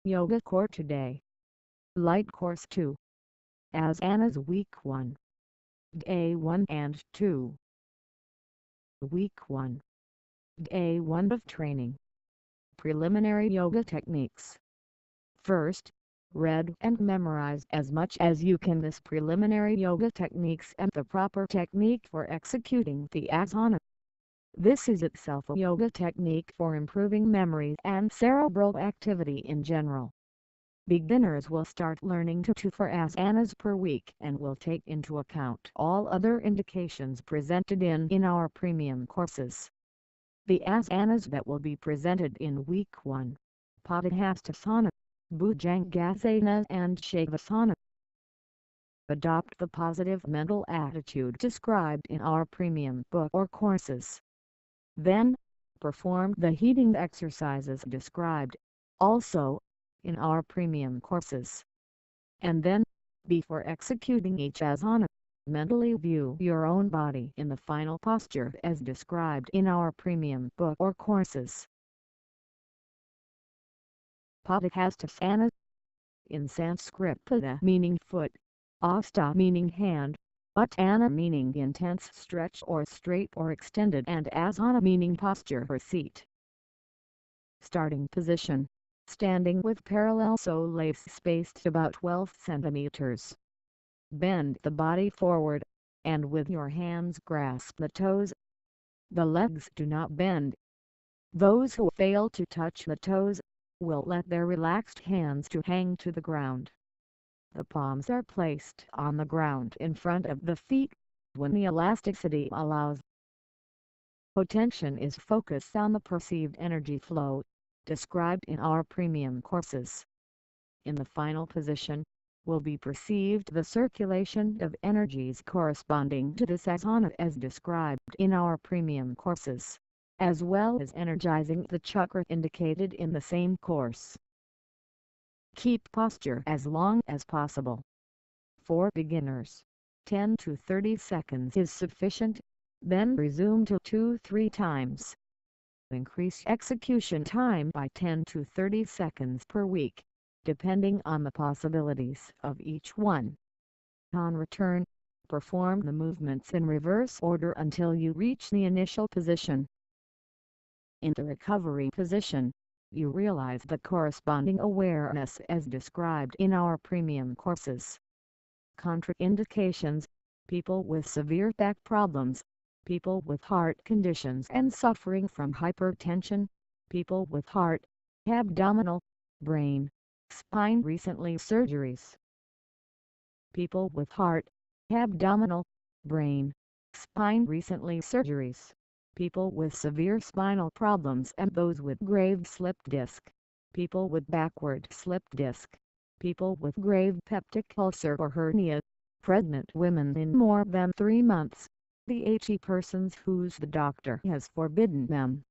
Yoga Core Today. Light Course 2. ASANAS Week 1. Day 1 and 2. Week 1. Day 1 of training. Preliminary yoga techniques. First, read and memorize as much as you can this preliminary yoga techniques and the proper technique for executing the asana. This is itself a yoga technique for improving memory and cerebral activity in general. Beginners will start learning 2 asanas per week and will take into account all other indications presented in our premium courses. The asanas that will be presented in week 1, Padahastasana, Bhujangasana and Shavasana. Adopt the positive mental attitude described in our premium book or courses. Then, perform the heating exercises described, also, in our premium courses. And then, before executing each asana, mentally view your own body in the final posture as described in our premium book or courses. Padahastasana. In Sanskrit, pada meaning foot, hasta meaning hand, utthana meaning intense stretch or straight or extended, and asana meaning posture or seat. Starting position. Standing with parallel soles spaced about 12 centimeters. Bend the body forward, and with your hands grasp the toes. The legs do not bend. Those who fail to touch the toes will let their relaxed hands to hang to the ground. The palms are placed on the ground in front of the feet, when the elasticity allows. Attention is focused on the perceived energy flow, described in our premium courses. In the final position, will be perceived the circulation of energies corresponding to this asana as described in our premium courses, as well as energizing the chakra indicated in the same course. Keep posture as long as possible. For beginners, 10 to 30 seconds is sufficient, then resume to 2-3 times. Increase execution time by 10 to 30 seconds per week, depending on the possibilities of each one. On return, perform the movements in reverse order until you reach the initial position. In the recovery position, you realize the corresponding awareness as described in our premium courses. Contraindications: people with severe back problems, people with heart conditions and suffering from hypertension, people with heart, abdominal, brain, spine recently surgeries. People with heart, abdominal, brain, spine recently surgeries. People with severe spinal problems and those with grave slip disc. People with backward slip disc. People with grave peptic ulcer or hernia. Pregnant women in more than 3 months. The persons whose the doctor has forbidden them.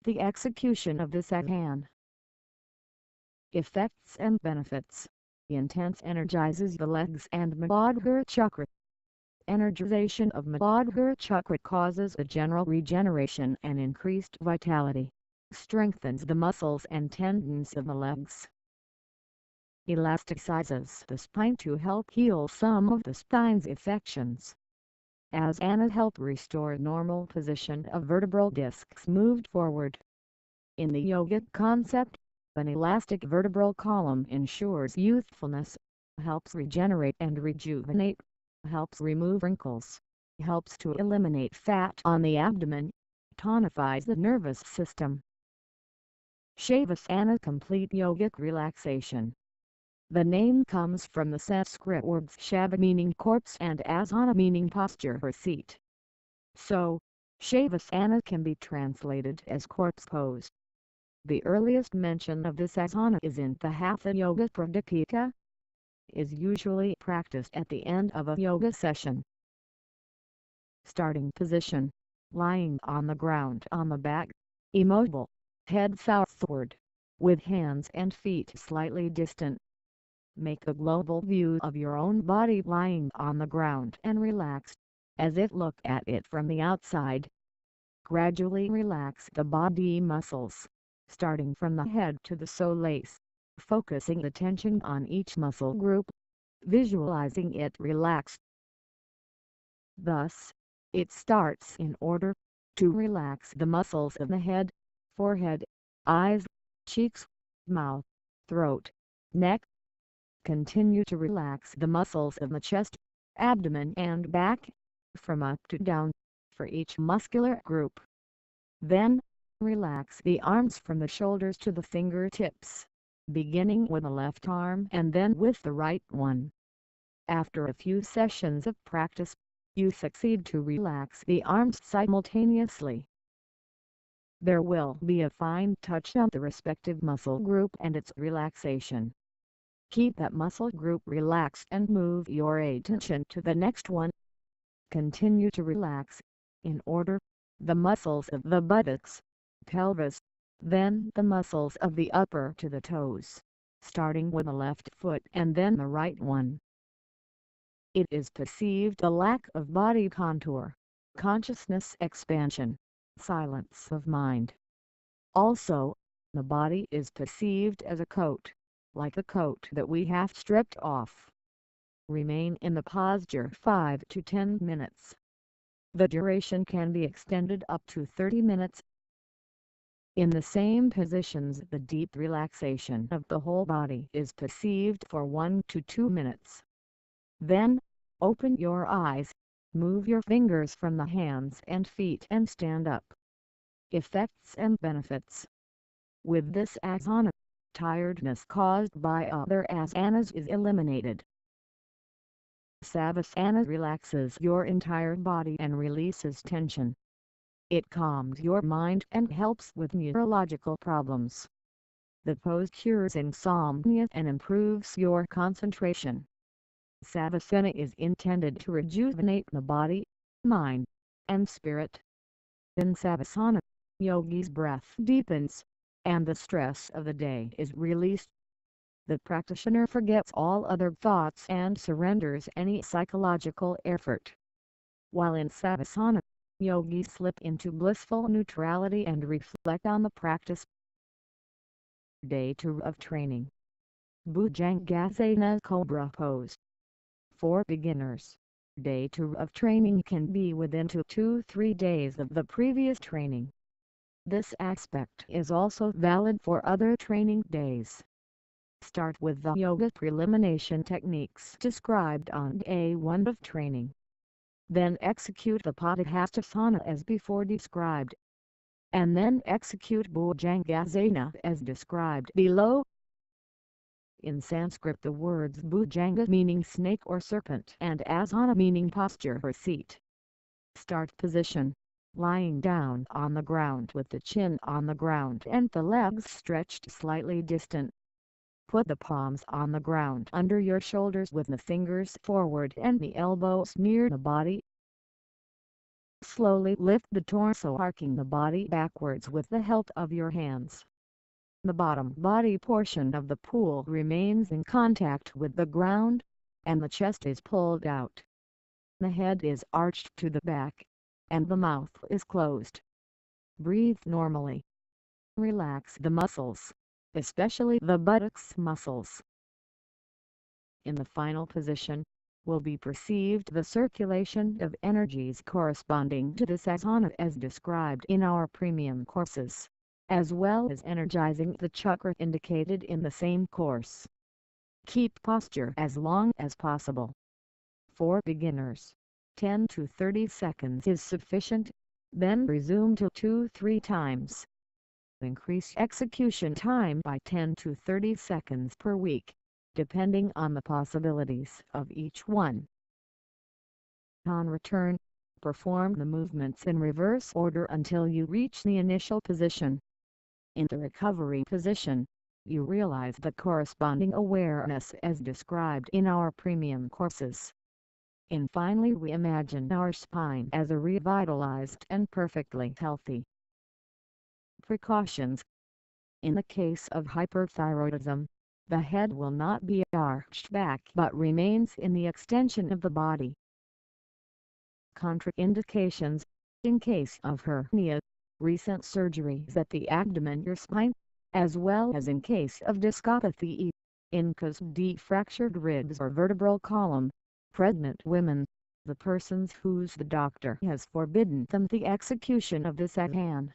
The execution of this asana. Effects and benefits. Intense energizes the legs and Muladhara chakra. Energization of Muladhara chakra causes a general regeneration and increased vitality. Strengthens the muscles and tendons of the legs. Elasticizes the spine to help heal some of the spine's affections. Asanas help restore normal position of vertebral discs moved forward. In the yogic concept, an elastic vertebral column ensures youthfulness, helps regenerate and rejuvenate, helps remove wrinkles, helps to eliminate fat on the abdomen, tonifies the nervous system. Shavasana, complete yogic relaxation. The name comes from the Sanskrit words shava meaning corpse and asana meaning posture or seat. So, Shavasana can be translated as corpse pose. The earliest mention of this asana is in the Hatha Yoga Pradipika. Is usually practiced at the end of a yoga session. Starting position. Lying on the ground on the back, immobile, head southward, with hands and feet slightly distant. Make a global view of your own body lying on the ground and relaxed, as if look at it from the outside. Gradually relax the body muscles, starting from the head to the soles, focusing attention on each muscle group, visualizing it relax. Thus, it starts in order to relax the muscles of the head, forehead, eyes, cheeks, mouth, throat, neck. Continue to relax the muscles of the chest, abdomen and back, from up to down, for each muscular group. Then, relax the arms from the shoulders to the fingertips, beginning with the left arm and then with the right one. After a few sessions of practice, you succeed to relax the arms simultaneously. There will be a fine touch on the respective muscle group and its relaxation. Keep that muscle group relaxed and move your attention to the next one. Continue to relax, in order, the muscles of the buttocks, pelvis, then the muscles of the upper to the toes, starting with the left foot and then the right one. It is perceived a lack of body contour, consciousness expansion, silence of mind. Also, the body is perceived as a coat, like a coat that we have stripped off. Remain in the posture 5 to 10 minutes. The duration can be extended up to 30 minutes. In the same positions, the deep relaxation of the whole body is perceived for 1 to 2 minutes. Then, open your eyes, move your fingers from the hands and feet and stand up. Effects and benefits. With this asana, tiredness caused by other asanas is eliminated. Savasana relaxes your entire body and releases tension. It calms your mind and helps with neurological problems. The pose cures insomnia and improves your concentration. Savasana is intended to rejuvenate the body, mind, and spirit. In Savasana, yogi's breath deepens, and the stress of the day is released. The practitioner forgets all other thoughts and surrenders any psychological effort. While in Savasana, yogis slip into blissful neutrality and reflect on the practice. Day 2 of training. Bhujangasana Cobra Pose. For beginners, Day 2 of training can be within 2 to 3 days of the previous training. This aspect is also valid for other training days. Start with the yoga prelimination techniques described on Day 1 of training. Then execute the Padahastasana as before described. And then execute Bhujangasana as described below. In Sanskrit, the words Bhujanga meaning snake or serpent and Asana meaning posture or seat. Start position. Lying down on the ground with the chin on the ground and the legs stretched slightly distant. Put the palms on the ground under your shoulders with the fingers forward and the elbows near the body. Slowly lift the torso, arcing the body backwards with the help of your hands. The bottom body portion of the pool remains in contact with the ground, and the chest is pulled out. The head is arched to the back, and the mouth is closed. Breathe normally. Relax the muscles, especially the buttocks muscles. In the final position, will be perceived the circulation of energies corresponding to this asana as described in our premium courses, as well as energizing the chakra indicated in the same course. Keep posture as long as possible. For beginners, 10 to 30 seconds is sufficient, then resume till 2-3 times. Increase execution time by 10 to 30 seconds per week, depending on the possibilities of each one. On return, perform the movements in reverse order until you reach the initial position. In the recovery position, you realize the corresponding awareness as described in our premium courses. And finally, we imagine our spine as a revitalized and perfectly healthy. Precautions. In the case of hyperthyroidism, the head will not be arched back but remains in the extension of the body. Contraindications. In case of hernia, recent surgeries at the abdomen or spine, as well as in case of discopathy, in case of fractured ribs or vertebral column, pregnant women, the persons whose the doctor has forbidden them the execution of this asana.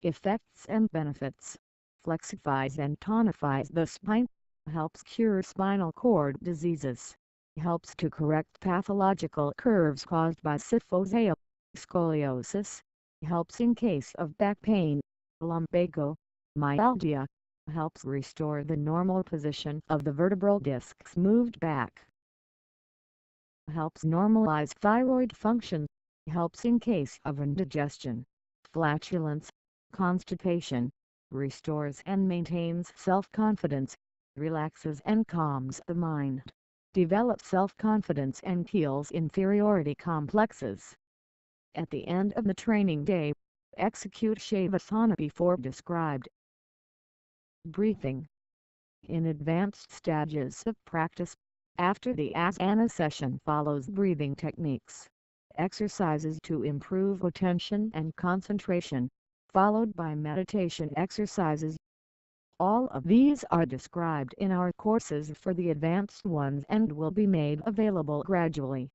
Effects and benefits: flexifies and tonifies the spine, helps cure spinal cord diseases, helps to correct pathological curves caused by kyphosis, scoliosis, helps in case of back pain, lumbago, myalgia, helps restore the normal position of the vertebral discs moved back, helps normalize thyroid function, helps in case of indigestion, flatulence, constipation, restores and maintains self-confidence, relaxes and calms the mind, develops self-confidence and heals inferiority complexes. At the end of the training day, execute Shavasana before described. Breathing. In advanced stages of practice, after the asana session follows breathing techniques, exercises to improve attention and concentration, followed by meditation exercises. All of these are described in our courses for the advanced ones and will be made available gradually.